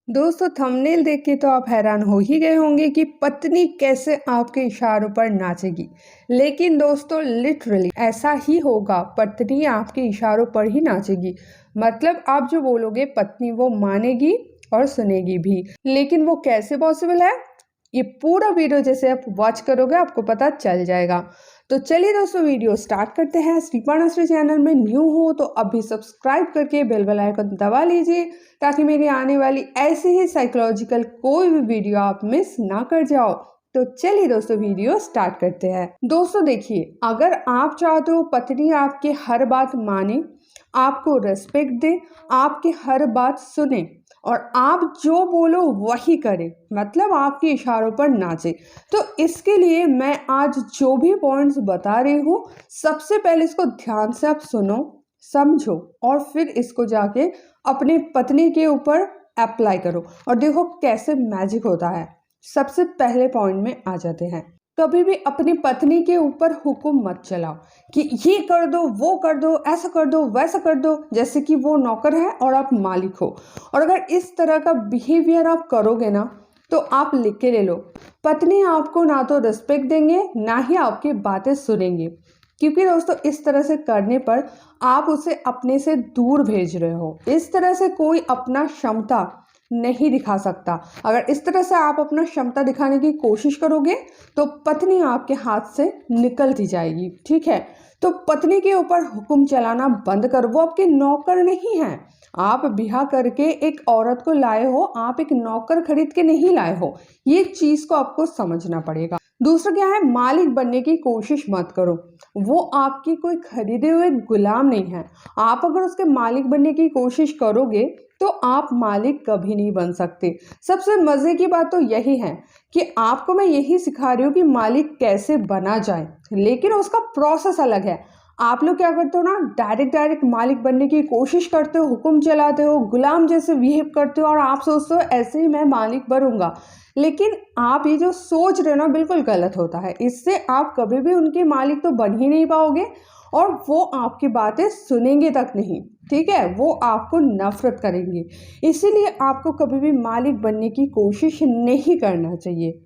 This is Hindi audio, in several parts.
दोस्तों थंबनेल देख के तो आप हैरान हो ही गए होंगे कि पत्नी कैसे आपके इशारों पर नाचेगी। लेकिन दोस्तों लिटरली ऐसा ही होगा, पत्नी आपके इशारों पर ही नाचेगी। मतलब आप जो बोलोगे पत्नी वो मानेगी और सुनेगी भी। लेकिन वो कैसे पॉसिबल है, ये पूरा वीडियो जैसे आप वॉच करोगे आपको पता चल जाएगा। तो चलिए दोस्तों वीडियो स्टार्ट करते हैं। श्री चैनल में न्यू हो तो अभी सब्सक्राइब करके बेल आइकन दबा लीजिए ताकि मेरी आने वाली ऐसी ही साइकोलॉजिकल कोई भी वीडियो आप मिस ना कर जाओ। तो चलिए दोस्तों वीडियो स्टार्ट करते हैं। दोस्तों देखिए, अगर आप चाहते हो पत्नी आपकी हर बात माने, आपको रेस्पेक्ट दे, आपकी हर बात सुने और आप जो बोलो वही करे, मतलब आपके इशारों पर नाचे, तो इसके लिए मैं आज जो भी पॉइंट्स बता रही हूँ सबसे पहले इसको ध्यान से आप सुनो, समझो और फिर इसको जाके अपने पत्नी के ऊपर अप्लाई करो और देखो कैसे मैजिक होता है। सबसे पहले पॉइंट में आ जाते हैं। कभी भी अपनी पत्नी के ऊपर हुक्म मत चलाओ कि ये कर दो, वो कर दो, ऐसा कर दो, वैसा कर दो, जैसे कि वो नौकर है और आप मालिक हो। और अगर इस तरह का बिहेवियर आप करोगे ना तो आप लिख के ले लो, पत्नी आपको ना तो रिस्पेक्ट देंगे ना ही आपकी बातें सुनेंगे। क्योंकि दोस्तों इस तरह से करने पर आप उसे अपने से दूर भेज रहे हो। इस तरह से कोई अपना क्षमता नहीं दिखा सकता। अगर इस तरह से आप अपना क्षमता दिखाने की कोशिश करोगे तो पत्नी आपके हाथ से निकलती जाएगी। ठीक है, तो पत्नी के ऊपर हुक्म चलाना बंद कर। वो आपके नौकर नहीं है। आप ब्याह करके एक औरत को लाए हो, आप एक नौकर खरीद के नहीं लाए हो। ये चीज को आपको समझना पड़ेगा। दूसरा क्या है, मालिक बनने की कोशिश मत करो। वो आपकी कोई खरीदे हुए गुलाम नहीं है। आप अगर उसके मालिक बनने की कोशिश करोगे तो आप मालिक कभी नहीं बन सकते। सबसे मजे की बात तो यही है कि आपको मैं यही सिखा रही हूँ कि मालिक कैसे बना जाए, लेकिन उसका प्रोसेस अलग है। आप लोग क्या करते हो ना, डायरेक्ट मालिक बनने की कोशिश करते हो, हुक्म चलाते हो, गुलाम जैसे बिहेव करते हो और आप सोचते हो ऐसे ही मैं मालिक बनूंगा। लेकिन आप ये जो सोच रहे हो ना बिल्कुल गलत होता है। इससे आप कभी भी उनके मालिक तो बन ही नहीं पाओगे और वो आपकी बातें सुनेंगे तक नहीं। ठीक है, वो आपको नफरत करेंगे। इसीलिए आपको कभी भी मालिक बनने की कोशिश नहीं करना चाहिए।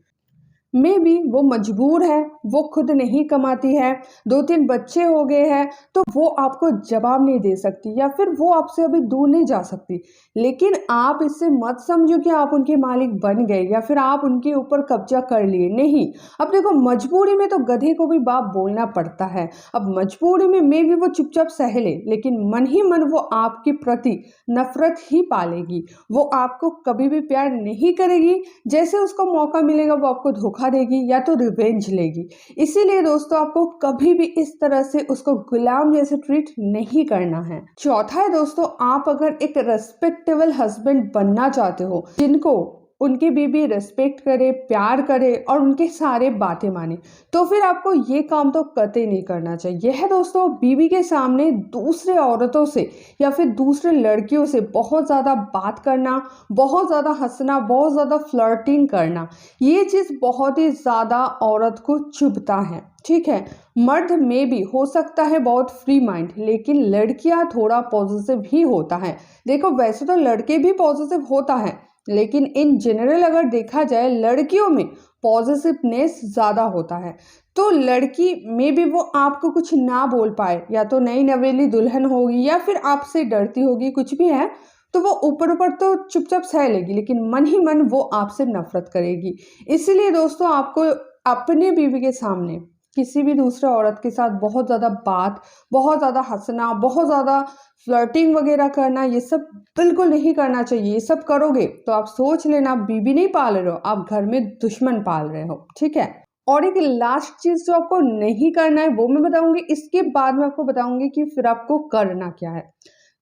मे बी वो मजबूर है, वो खुद नहीं कमाती है, 2-3 बच्चे हो गए हैं, तो वो आपको जवाब नहीं दे सकती या फिर वो आपसे अभी दूर नहीं जा सकती। लेकिन आप इससे मत समझो कि आप उनके मालिक बन गए या फिर आप उनके ऊपर कब्जा कर लिए। नहीं, अब देखो मजबूरी में तो गधे को भी बाप बोलना पड़ता है। अब मजबूरी में मे बी वो चुपचाप सह ले, लेकिन मन ही मन वो आपके प्रति नफरत ही पालेगी। वो आपको कभी भी प्यार नहीं करेगी। जैसे उसको मौका मिलेगा वो आपको धोखा देगी या तो रिवेंज लेगी। इसीलिए दोस्तों आपको कभी भी इस तरह से उसको गुलाम जैसे ट्रीट नहीं करना है। चौथा है दोस्तों, आप अगर एक रेस्पेक्टेबल हस्बैंड बनना चाहते हो, जिनको उनकी बीवी रेस्पेक्ट करे, प्यार करे और उनके सारे बातें माने, तो फिर आपको ये काम तो कतई नहीं करना चाहिए। यह है दोस्तों, बीवी के सामने दूसरे औरतों से या फिर दूसरे लड़कियों से बहुत ज़्यादा बात करना, बहुत ज़्यादा हंसना, बहुत ज़्यादा फ्लर्टिंग करना, ये चीज़ बहुत ही ज़्यादा औरत को चुभता है। ठीक है, मर्द में भी हो सकता है बहुत फ्री माइंड, लेकिन लड़कियां थोड़ा पॉजिटिव ही होता है। देखो वैसे तो लड़के भी पॉजिटिव होता है, लेकिन इन जनरल अगर देखा जाए लड़कियों में पॉजिटिवनेस ज़्यादा होता है। तो लड़की में भी वो आपको कुछ ना बोल पाए, या तो नई नवेली दुल्हन होगी या फिर आपसे डरती होगी, कुछ भी है, तो वो ऊपर ऊपर तो चुपचाप सह लेगी, लेकिन मन ही मन वो आपसे नफरत करेगी। इसीलिए दोस्तों आपको अपने बीवी के सामने किसी भी दूसरे औरत के साथ बहुत ज़्यादा बात, बहुत ज़्यादा हंसना, बहुत ज़्यादा फ्लर्टिंग वगैरह करना, ये सब बिल्कुल नहीं करना चाहिए। ये सब करोगे तो आप सोच लेना, आप बीवी नहीं पाल रहे हो, आप घर में दुश्मन पाल रहे हो। ठीक है, और एक लास्ट चीज़ जो आपको नहीं करना है वो मैं बताऊंगी, इसके बाद में आपको बताऊंगी कि फिर आपको करना क्या है।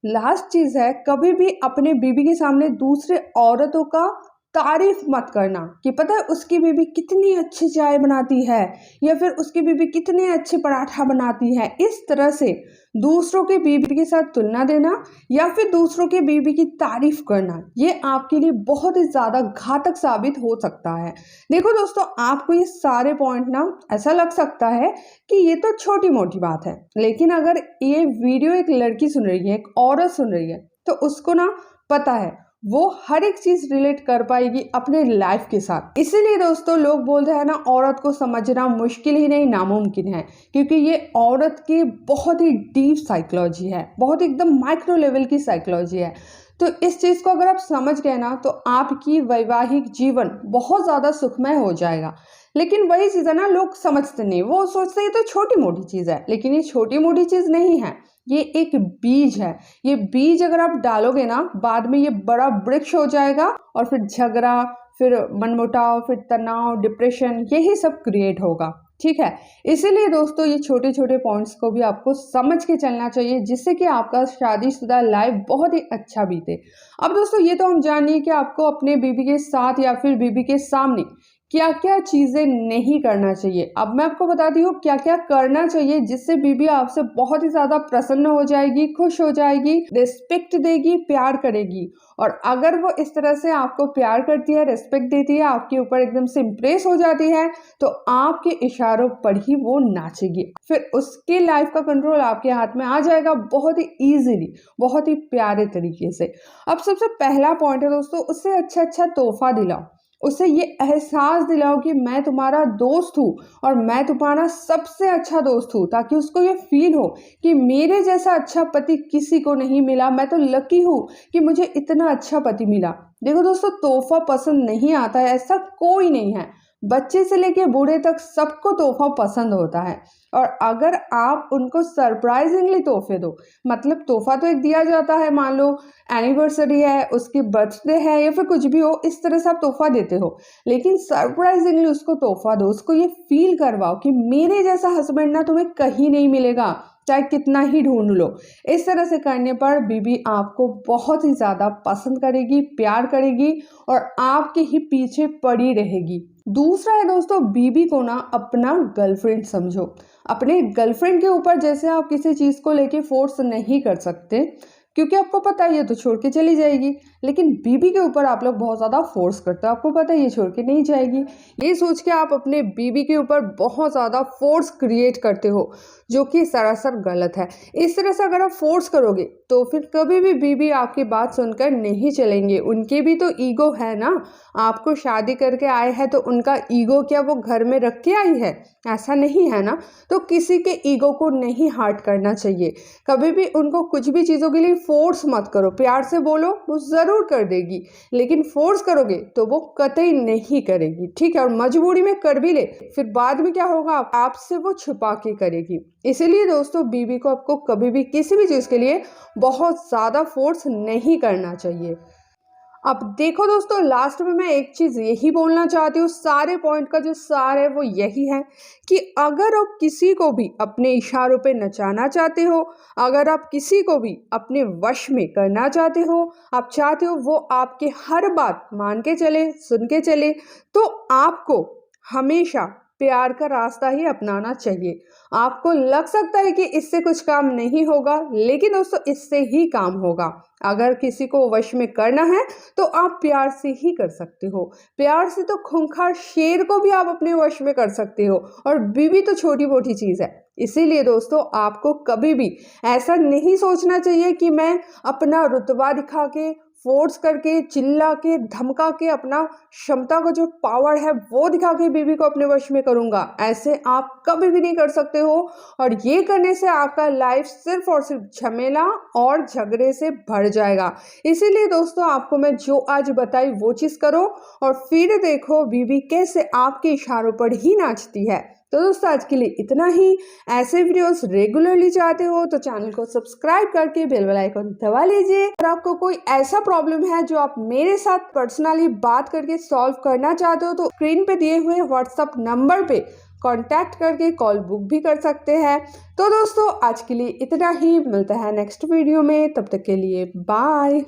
लास्ट चीज है, कभी भी अपने बीवी के सामने दूसरे औरतों का तारीफ मत करना कि पता है उसकी बीवी कितनी अच्छी चाय बनाती है या फिर उसकी बीवी कितने अच्छे पराठा बनाती है। इस तरह से दूसरों के बीवी के साथ तुलना देना या फिर दूसरों के बीवी की तारीफ करना, ये आपके लिए बहुत ही ज्यादा घातक साबित हो सकता है। देखो दोस्तों, आपको ये सारे पॉइंट ना ऐसा लग सकता है कि ये तो छोटी मोटी बात है, लेकिन अगर ये वीडियो एक लड़की सुन रही है, एक औरत सुन रही है, तो उसको ना पता है वो हर एक चीज रिलेट कर पाएगी अपने लाइफ के साथ। इसीलिए दोस्तों लोग बोलते हैं ना, औरत को समझना मुश्किल ही नहीं नामुमकिन है, क्योंकि ये औरत की बहुत ही डीप साइकोलॉजी है, बहुत एकदम माइक्रो लेवल की साइकोलॉजी है। तो इस चीज को अगर आप समझ गए ना, तो आपकी वैवाहिक जीवन बहुत ज्यादा सुखमय हो जाएगा। लेकिन वही चीज है ना, लोग समझते नहीं, वो सोचते हैं ये तो छोटी मोटी चीज है, लेकिन ये छोटी मोटी चीज नहीं है, ये एक बीज है। ये बीज अगर आप डालोगे ना, बाद में ये बड़ा वृक्ष हो जाएगा, और फिर झगड़ा, फिर मनमुटाव, फिर तनाव, डिप्रेशन, यही सब क्रिएट होगा। ठीक है, इसीलिए दोस्तों ये छोटे छोटे पॉइंट्स को भी आपको समझ के चलना चाहिए, जिससे कि आपका शादीशुदा लाइफ बहुत ही अच्छा बीते। अब दोस्तों ये तो हम जानिए कि आपको अपने बीबी के साथ या फिर बीबी के सामने क्या क्या चीजें नहीं करना चाहिए। अब मैं आपको बताती हूँ क्या क्या करना चाहिए, जिससे बीबी आपसे बहुत ही ज्यादा प्रसन्न हो जाएगी, खुश हो जाएगी, रिस्पेक्ट देगी, प्यार करेगी। और अगर वो इस तरह से आपको प्यार करती है, रिस्पेक्ट देती है, आपके ऊपर एकदम से इम्प्रेस हो जाती है, तो आपके इशारों पर ही वो नाचेगी। फिर उसके लाइफ का कंट्रोल आपके हाथ में आ जाएगा बहुत ही ईजिली, बहुत ही प्यारे तरीके से। अब सबसे पहला पॉइंट है दोस्तों, उससे अच्छा तोहफा दिलाओ। उसे ये एहसास दिलाओ कि मैं तुम्हारा दोस्त हूँ और मैं तुम्हारा सबसे अच्छा दोस्त हूँ, ताकि उसको ये फील हो कि मेरे जैसा अच्छा पति किसी को नहीं मिला, मैं तो लकी हूँ कि मुझे इतना अच्छा पति मिला। देखो दोस्तों, तोहफा पसंद नहीं आता है ऐसा कोई नहीं है, बच्चे से लेके बूढ़े तक सबको तोहफा पसंद होता है। और अगर आप उनको सरप्राइजिंगली तोहफे दो, मतलब तोहफा तो एक दिया जाता है, मान लो एनिवर्सरी है, उसकी बर्थडे है, या फिर कुछ भी हो, इस तरह से आप तोहफा देते हो, लेकिन सरप्राइजिंगली उसको तोहफा दो, उसको ये फील करवाओ कि मेरे जैसा हस्बैंड ना तुम्हें कहीं नहीं मिलेगा, चाहे कितना ही ढूंढ लो। इस तरह से करने पर बीबी आपको बहुत ही ज्यादा पसंद करेगी, प्यार करेगी, और आपके ही पीछे पड़ी रहेगी। दूसरा है दोस्तों, बीबी को ना अपना गर्लफ्रेंड समझो। अपने गर्लफ्रेंड के ऊपर जैसे आप किसी चीज को लेके फोर्स नहीं कर सकते, क्योंकि आपको पता है ये तो छोड़ के चली जाएगी, लेकिन बीबी के ऊपर आप लोग बहुत ज़्यादा फोर्स करते हो, आपको पता है ये छोड़ के नहीं जाएगी। ये सोच के आप अपने बीबी के ऊपर बहुत ज़्यादा फोर्स क्रिएट करते हो, जो कि सरासर गलत है। इस तरह से अगर आप फोर्स करोगे तो फिर कभी भी बीबी आपकी बात सुनकर नहीं चलेंगे। उनके भी तो ईगो है ना, आपको शादी करके आए हैं तो उनका ईगो क्या वो घर में रख के आई है? ऐसा नहीं है ना। तो किसी के ईगो को नहीं हर्ट करना चाहिए। कभी भी उनको कुछ भी चीज़ों के लिए फोर्स मत करो, प्यार से बोलो, वो ज़रूर कर देगी, लेकिन फोर्स करोगे तो वो कतई नहीं करेगी। ठीक है, और मजबूरी में कर भी ले, फिर बाद में क्या होगा, आपसे वो छुपा के करेगी। इसीलिए दोस्तों बीबी को आपको कभी भी किसी भी चीज़ के लिए बहुत ज़्यादा फोर्स नहीं करना चाहिए। अब देखो दोस्तों, लास्ट में मैं एक चीज यही बोलना चाहती हूँ, सारे पॉइंट का जो सार है वो यही है कि अगर आप किसी को भी अपने इशारों पे नचाना चाहते हो, अगर आप किसी को भी अपने वश में करना चाहते हो, आप चाहते हो वो आपके हर बात मान के चले, सुन के चले, तो आपको हमेशा प्यार का रास्ता ही अपनाना चाहिए। आपको लग सकता है कि इससे कुछ काम नहीं होगा, लेकिन दोस्तों इससे ही काम होगा। अगर किसी को वश में करना है तो आप प्यार से ही कर सकते हो। प्यार से तो खूंखार शेर को भी आप अपने वश में कर सकते हो, और बीवी तो छोटी मोटी चीज़ है। इसीलिए दोस्तों आपको कभी भी ऐसा नहीं सोचना चाहिए कि मैं अपना रुतबा दिखा के, फोर्स करके, चिल्ला के, धमका के, अपना क्षमता का जो पावर है वो दिखा के बीवी को अपने वश में करूंगा। ऐसे आप कभी भी नहीं कर सकते हो, और ये करने से आपका लाइफ सिर्फ और सिर्फ झमेला और झगड़े से भर जाएगा। इसीलिए दोस्तों आपको मैं जो आज बताई वो चीज़ करो, और फिर देखो बीवी कैसे आपके इशारों पर ही नाचती है। तो दोस्तों आज के लिए इतना ही। ऐसे वीडियोस रेगुलरली चाहते हो तो चैनल को सब्सक्राइब करके बेल आइकन दबा लीजिए। और आपको कोई ऐसा प्रॉब्लम है जो आप मेरे साथ पर्सनली बात करके सॉल्व करना चाहते हो, तो स्क्रीन पे दिए हुए व्हाट्सएप नंबर पे कांटेक्ट करके कॉल बुक भी कर सकते हैं। तो दोस्तों आज के लिए इतना ही, मिलता है नेक्स्ट वीडियो में, तब तक के लिए बाय।